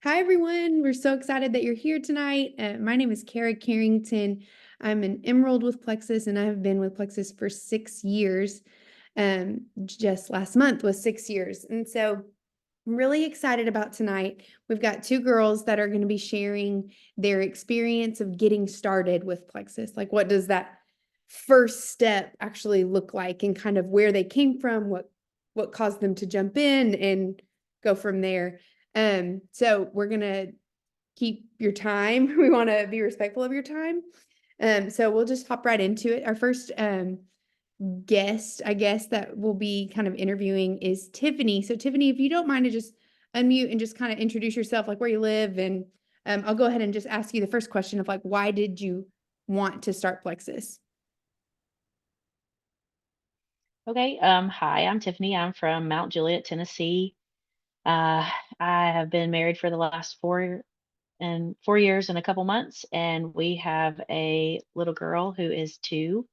Hi, everyone. We're so excited that you're here tonight. My name is Kara Carrington. I'm an Emerald with Plexus, and I have been with Plexus for 6 years. Just last month was 6 years. And so I'm really excited about tonight. We've got two girls that are going to be sharing their experience of getting started with Plexus. Like, what does that first step actually look like, and kind of where they came from, what caused them to jump in and go from there. So we're gonna keep your time. We want to be respectful of your time. So we'll just hop right into it. Our first guest, I guess, that we'll be kind of interviewing is Tiffany. So Tiffany, if you don't mind to just unmute and just kind of introduce yourself, like where you live, and I'll go ahead and just ask you the first question of like, why did you want to start Plexus? Okay. Hi, I'm Tiffany. I'm from Mount Juliet, Tennessee. Uh, I have been married for the last 4 years and a couple months, and we have a little girl who is 2.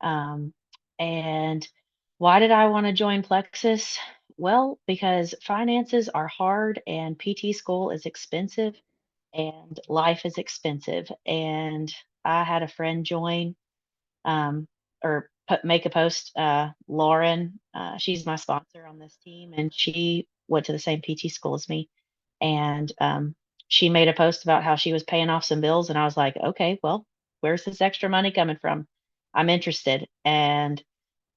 Um, and why did I want to join Plexus? Well, because finances are hard and PT school is expensive and life is expensive. And I had a friend join um, or make a post. Lauren, she's my sponsor on this team, and she went to the same PT school as me. And she made a post about how she was paying off some bills, and I was like, okay, well, where's this extra money coming from? I'm interested, and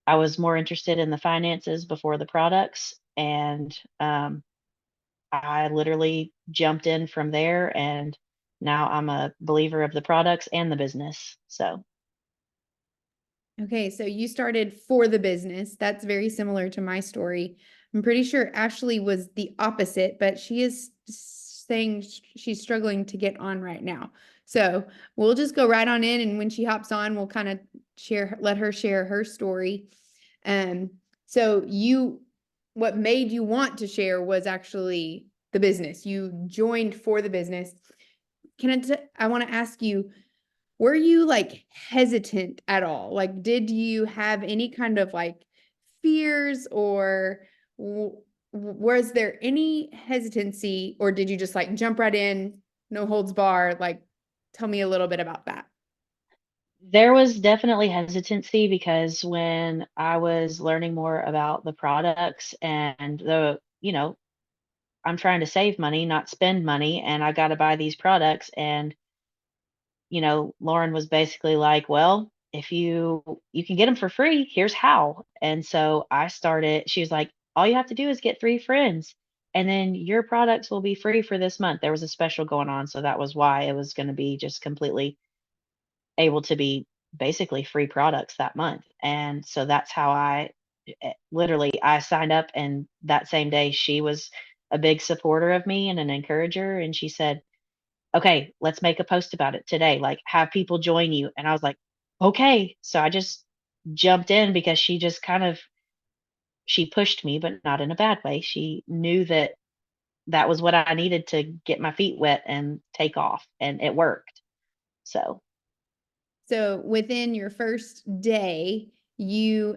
I was more interested in the finances before the products, and I literally jumped in from there, and now I'm a believer of the products and the business. So Okay, so you started for the business. That's very similar to my story. I'm pretty sure Ashley was the opposite, but she is saying she's struggling to get on right now. So we'll just go right on in, and when she hops on, we'll kind of let her share her story. Um, so what made you want to share was actually the business. You joined for the business. I want to ask you, were you like hesitant at all? Like, did you have any kind of like fears, or was there any hesitancy, or did you just like jump right in, no holds bar? Like, tell me a little bit about that. there was definitely hesitancy because when I was learning more about the products and I'm trying to save money, not spend money, and I got to buy these products. And, Lauren was basically like, well, if you can get them for free, here's how. And so I started, she was like, all you have to do is get 3 friends and then your products will be free for this month. There was a special going on. So that was why it was going to be just completely able to be basically free products that month. And so that's how literally I signed up, and that same day she was a big supporter of me and an encourager, and she said, "Okay, let's make a post about it today. Like have people join you." And I was like, "Okay." So I just jumped in because she pushed me, but not in a bad way. She knew that that was what I needed to get my feet wet and take off, and it worked. So So within your first day, you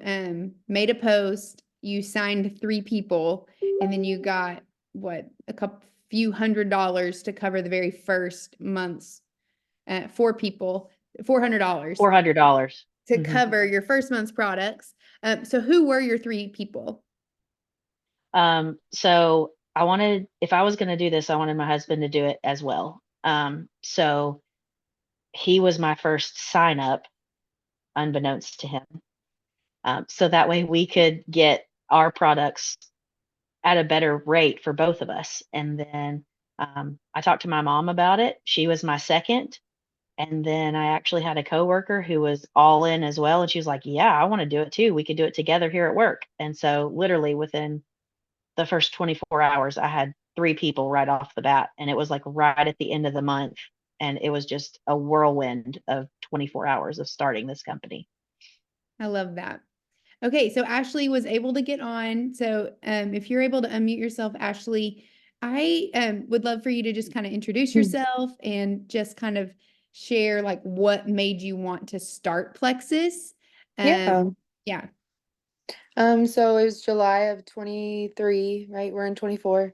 made a post, you signed 3 people, and then you got what, a couple few $100 to cover the very first month's 4 people, $400 $400. to cover your first month's products. So who were your 3 people? So I wanted, if I was going to do this, I wanted my husband to do it as well. So he was my first sign up, unbeknownst to him. So that way we could get our products at a better rate for both of us. And then I talked to my mom about it. She was my second. And then I actually had a coworker who was all in as well. And she was like, yeah, I want to do it too. We could do it together here at work. And so literally within the first 24 hours, I had 3 people right off the bat, and it was like right at the end of the month, and it was just a whirlwind of 24 hours of starting this company. I love that. Okay, so Ashley was able to get on. So if you're able to unmute yourself, Ashley, I would love for you to just kind of introduce Mm. yourself and just kind of share like what made you want to start Plexus. Um, Yeah. yeah. So it was July of 23, right? We're in 24.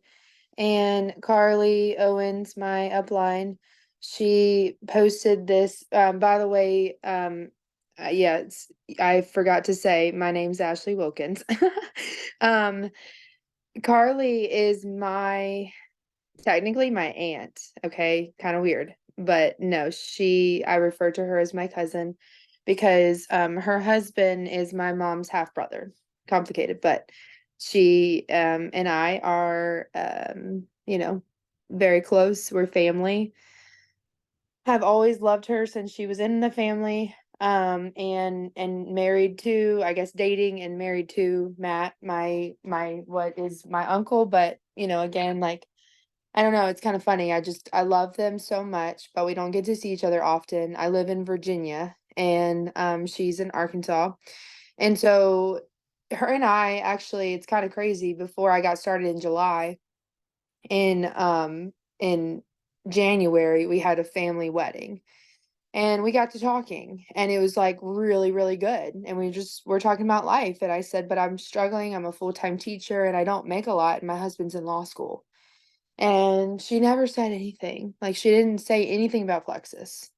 And Carly Owens, my upline, she posted this. By the way, yeah, I forgot to say my name's Ashley Wilkins. Um, Carly is technically my aunt. Okay, kind of weird, but no, I refer to her as my cousin because her husband is my mom's half brother. Complicated, but she and I are very close. We're family. Have always loved her since she was in the family. And married to, I guess, dating and married to Matt, my what is my uncle, but again, like, I don't know, it's kind of funny. I love them so much, but we don't get to see each other often. I live in Virginia and she's in Arkansas. And so her and I actually, it's kind of crazy, before I got started in July, in January, we had a family wedding. And we got to talking, and it was like really, really good. And we're talking about life. And I said, but I'm struggling. I'm a full-time teacher and I don't make a lot. And my husband's in law school. And she never said anything. Like, she didn't say anything about Plexus.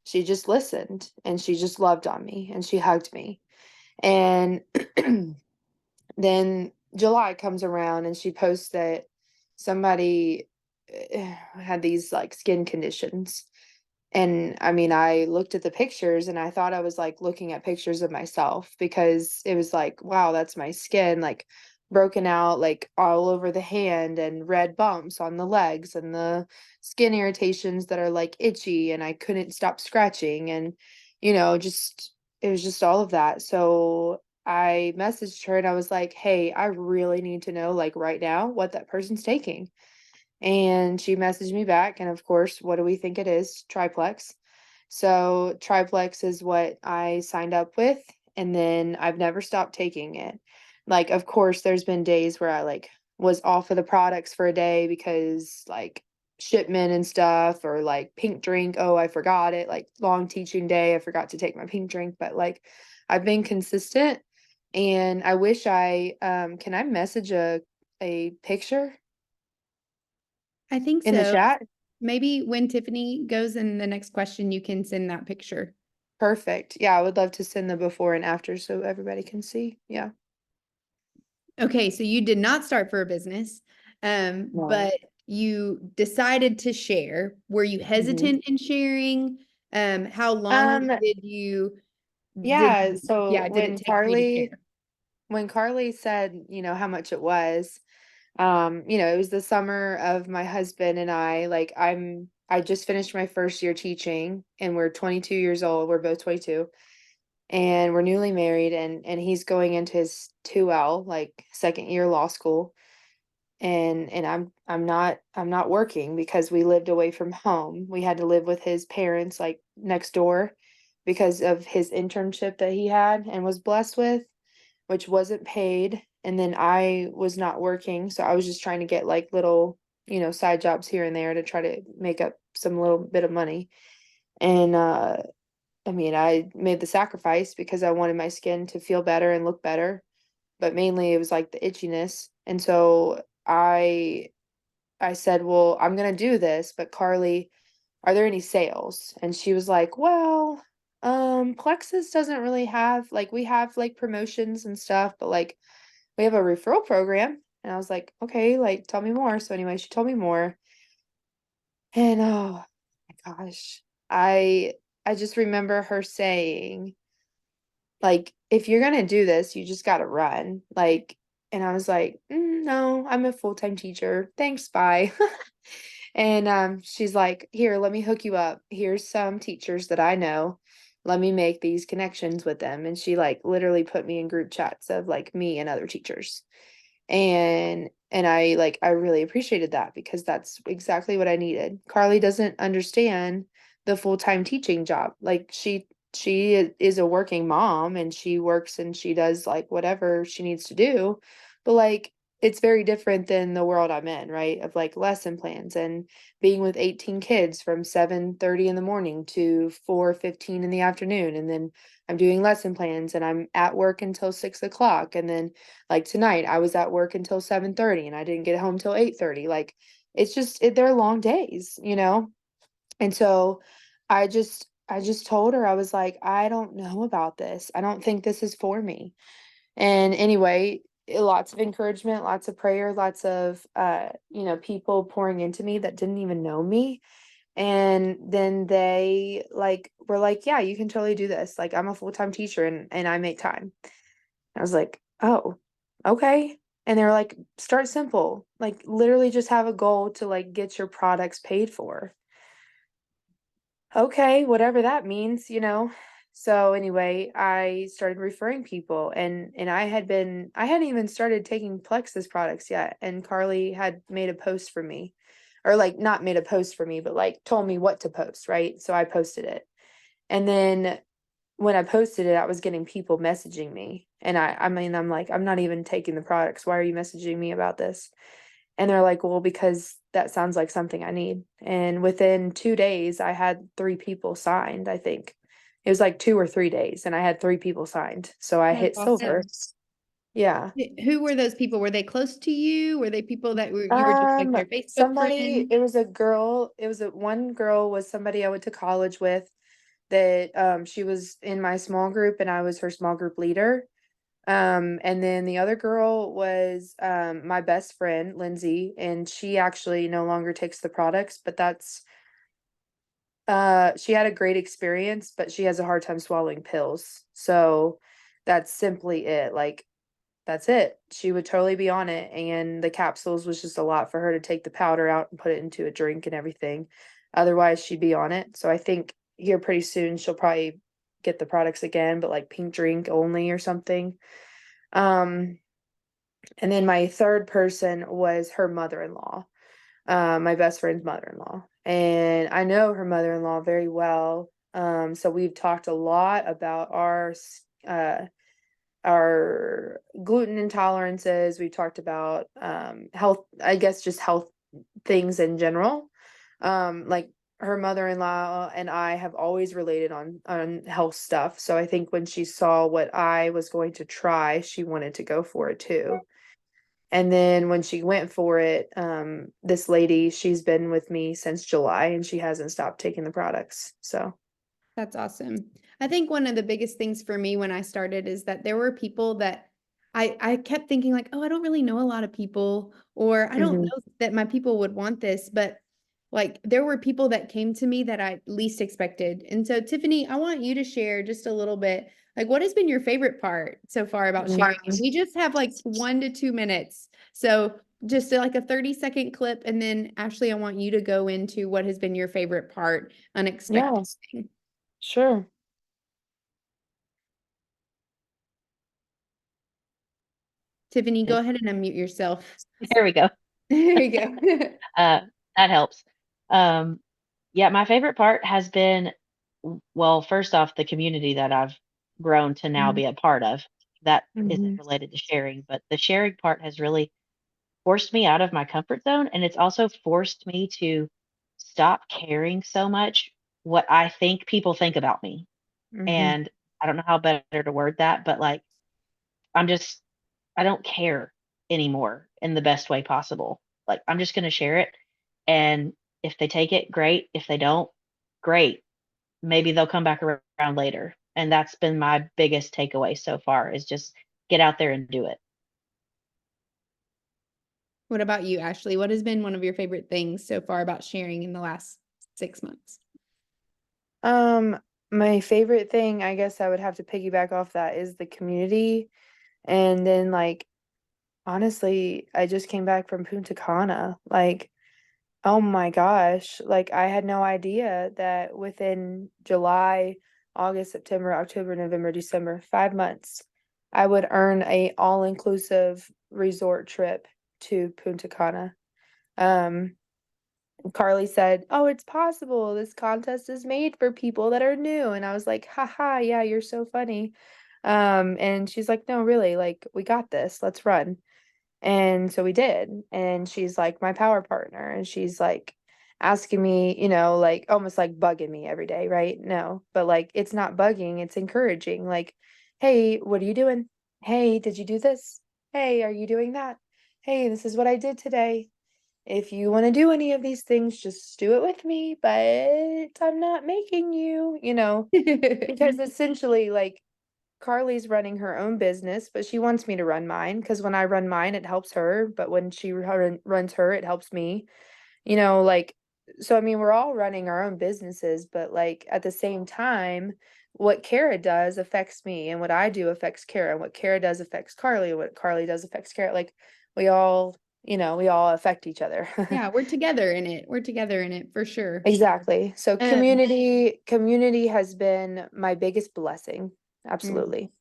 She just listened and she just loved on me and she hugged me. And then July comes around and she posts that somebody had these like skin conditions. And I mean, I looked at the pictures and I thought I was like looking at pictures of myself, because it was like, wow, that's my skin, like broken out like all over the hand, and red bumps on the legs, and the skin irritations that are like itchy, and I couldn't stop scratching, and just it was just all of that. So I messaged her and I was like, hey, I really need to know, like, right now, what that person's taking. And she messaged me back, and of course, what do we think it is? Triplex. So Triplex is what I signed up with, and then I've never stopped taking it. Like, of course, there's been days where I like was off of the products for a day because like shipment and stuff, or like pink drink, oh, I forgot it, like long teaching day, I forgot to take my pink drink, but like I've been consistent. And I wish can I message a picture I think in the so. chat? Maybe when Tiffany goes in the next question, you can send that picture. Perfect. Yeah, I would love to send the before and after so everybody can see. Yeah. Okay, so you did not start for a business, No. but you decided to share. Were you Mhm. hesitant in sharing? How long Um, yeah, so did it take for you to share? when Carly said, how much it was, it was the summer of my husband and I, like I just finished my first year teaching, and we're 22 years old. We're both 22, and we're newly married, and he's going into his 2L, like second year law school. And I'm not working because we lived away from home. We had to live with his parents like next door because of his internship that he had and was blessed with, which wasn't paid. And then I was not working, so I was just trying to get like little, side jobs here and there to try to make up some little bit of money. And I mean, I made the sacrifice because I wanted my skin to feel better and look better, but mainly it was like the itchiness. And so I said, "Well, I'm gonna do this, but Carly, are there any sales?" And she was like, "Well, Plexus doesn't really have, like, we have like promotions and stuff, but like we have a referral program." And I was like, "Okay, like tell me more." So anyway, she told me more. And oh my gosh, I just remember her saying, like, if you're gonna do this, you just gotta run. Like, and I was like, no, I'm a full-time teacher. Thanks, bye. And she's like, here, let me hook you up. Here's some teachers that I know. Let me make these connections with them. And she like literally put me in group chats of like me and other teachers. And I really appreciated that because that's exactly what I needed. Carly doesn't understand the full-time teaching job. Like she is a working mom and she works and she does like whatever she needs to do. But like it's very different than the world I'm in, right? Of like lesson plans and being with 18 kids from 7:30 in the morning to 4:15 in the afternoon. And then I'm doing lesson plans and I'm at work until 6 o'clock. And then like tonight I was at work until 7:30 and I didn't get home till 8:30. Like it's just they're long days, you know? And so I just told her, I was like, I don't know about this. I don't think this is for me. And anyway, lots of encouragement, lots of prayer, lots of people pouring into me that didn't even know me. And then they like were like, yeah, you can totally do this. Like I'm a full-time teacher and I make time. I was like, oh, okay. And they were like, start simple. Like literally just have a goal to like get your products paid for. Okay, whatever that means, you know. So anyway, I started referring people and I hadn't even started taking Plexus products yet, and Carly had made a post for me. Or like not made a post for me, but like told me what to post, right? So I posted it. And then when I posted it, I was getting people messaging me. And I mean, I'm like, I'm not even taking the products. Why are you messaging me about this? And they're like, well, because that sounds like something I need. And within 2 days, I had 3 people signed, I think. It was like 2 or 3 days, and I had 3 people signed. So I That's hit silver. awesome. Yeah. Who were those people? Were they close to you? Were they people that you were just like their Facebook Mm. friend? It was a girl. One girl was somebody I went to college with that she was in my small group and I was her small group leader. And then the other girl was my best friend, Lindsay, and she actually no longer takes the products, but that's she had a great experience, but she has a hard time swallowing pills. So that's simply it. Like that's it. She would totally be on it, and the capsules was just a lot for her to take the powder out and put it into a drink and everything. Otherwise, she'd be on it. So I think here pretty soon she'll probably get the products again, but like pink drink only or something. Um, and then my third person was her mother-in-law, my best friend's mother-in-law. And I know her mother-in-law very well. So we've talked a lot about our gluten intolerances. We talked about health, I guess just health things in general. Like her mother-in-law and I have always related on health stuff. So I think when she saw what I was going to try, she wanted to go for it too. And then when she went for it, this lady, she's been with me since July and she hasn't stopped taking the products. So, That's awesome. I think one of the biggest things for me when I started is that there were people that I kept thinking like, oh, I don't really know a lot of people, or I don't mhm. know that my people would want this, but like there were people that came to me that I least expected. And so Tiffany, I want you to share just a little bit, like what has been your favorite part so far about sharing? And we just have like 1 to 2 minutes. So just like a 30-second clip, and then Ashley, I want you to go into what has been your favorite part, Yeah, unexpected thing. sure. Tiffany, go ahead and unmute yourself. There we go. There you go. Uh, that helps. Um, yeah, my favorite part has been, well, first off, the community that I've grown to now Mhm. be a part of. That isn't Mhm. related to sharing, but the sharing part has really forced me out of my comfort zone. And it's also forced me to stop caring so much what I think people think about me. Mhm. And I don't know how better to word that, but like, I'm just, I don't care anymore in the best way possible. Like, I'm just going to share it. And if they take it, great. If they don't, great. Maybe they'll come back around later. And that's been my biggest takeaway so far is just get out there and do it. What about you, Ashley? What has been one of your favorite things so far about sharing in the last 6 months? Um, my favorite thing, I guess I would have to piggyback off that is the community. And then like honestly, I just came back from Punta Cana. Like, oh my gosh, like I had no idea that within July, August, September, October, November, December, 5 months, I would earn a all-inclusive resort trip to Punta Cana. Um, Carly said, "Oh, it's possible. This contest is made for people that are new." And I was like, "Haha, yeah, you're so funny." And she's like, "No, really, like we got this. Let's run." And so we did. And she's like my power partner. And she's like asking me, like almost like bugging me every day, right? No, but like it's not bugging, it's encouraging. Like, hey, what are you doing? Hey, did you do this? Hey, are you doing that? Hey, this is what I did today. If you want to do any of these things, just do it with me, but I'm not making you, because essentially, like, Carly's running her own business, but she wants me to run mine because when I run mine, it helps her. But when she runs her, it helps me. Like, so I mean, we're all running our own businesses, but like at the same time, what Kara does affects me, and what I do affects Kara, and what Kara does affects Carly, and what Carly does affects Kara. Like, we all affect each other. Yeah, we're together in it. We're together in it for sure. Exactly. So Um, community has been my biggest blessing. mm. Absolutely.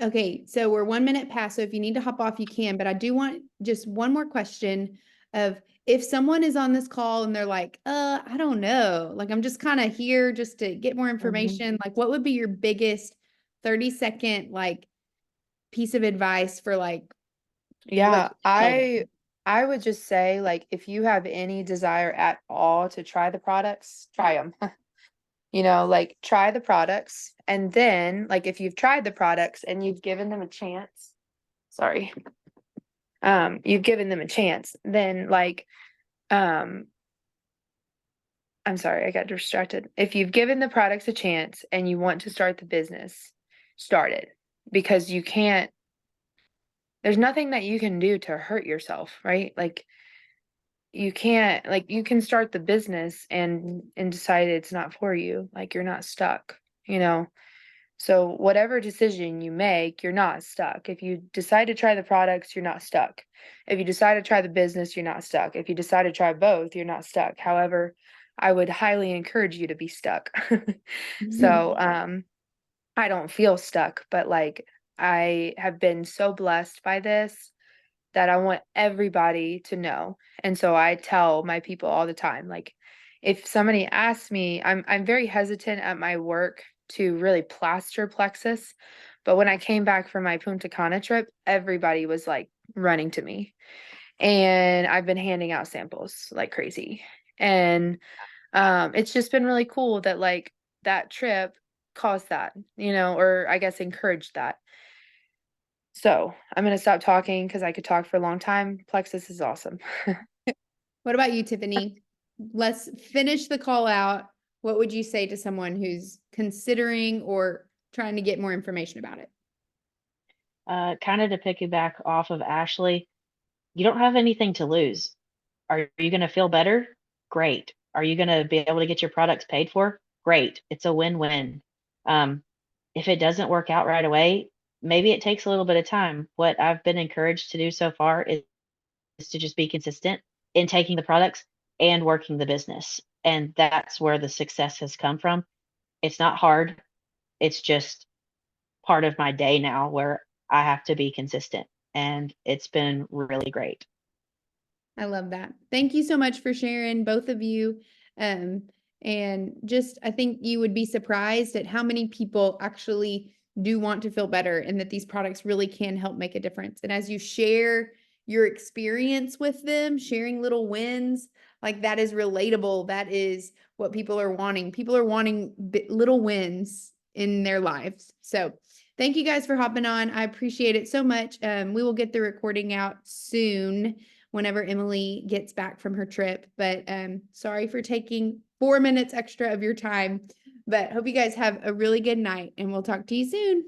Okay, so we're 1 minute past, so if you need to hop off, you can, but I do want just one more question of if someone is on this call and they're like, I don't know, like I'm just kind of here just to get more Mhm. information, like what would be your biggest 30-second like piece of advice for like what Yeah, to tell them? I would just say like if you have any desire at all to try the products, try them. Like try the products and then like if you've tried the products and you've given them a chance, sorry. You've given them a chance, then like um I'm sorry, I got distracted. If you've given the products a chance and you want to start the business, start it because there's nothing that you can do to hurt yourself, right? Like you can't like you can start the business and decide it's not for you. Like you're not stuck. So whatever decision you make, you're not stuck. If you decide to try the products, you're not stuck. If you decide to try the business, you're not stuck. If you decide to try both, you're not stuck. However, I would highly encourage you to be stuck. So, I don't feel stuck, but like I have been so blessed by this that I want everybody to know. And so I tell my people all the time, like if somebody asks me, I'm very hesitant at my work to really plaster plexus, but when I came back from my Punta Cana trip, everybody was like running to me. And I've been handing out samples like crazy. And it's just been really cool that like that trip caused that, or I guess encouraged that. So I'm gonna stop talking because I could talk for a long time. Plexus is awesome. What about you, Tiffany? Let's finish the call out. What would you say to someone who's considering or trying to get more information about it? Kind of to piggyback off of Ashley, you don't have anything to lose. Are you going to feel better? Great. Are you going to be able to get your products paid for? Great. It's a win-win. Um, if it doesn't work out right away, maybe it takes a little bit of time. What I've been encouraged to do so far is to just be consistent in taking the products and working the business. And that's where the success has come from. It's not hard. It's just part of my day now where I have to be consistent. And it's been really great. I love that. Thank you so much for sharing, both of you. Um, and just, I think you would be surprised at how many people actually do want to feel better and that these products really can help make a difference. And as you share your experience with them, sharing little wins, like that is relatable. That is what people are wanting. People are wanting little wins in their lives. So thank you guys for hopping on. I appreciate it so much. We will get the recording out soon whenever Emily gets back from her trip. But sorry for taking 4 minutes extra of your time. But hope you guys have a really good night and we'll talk to you soon.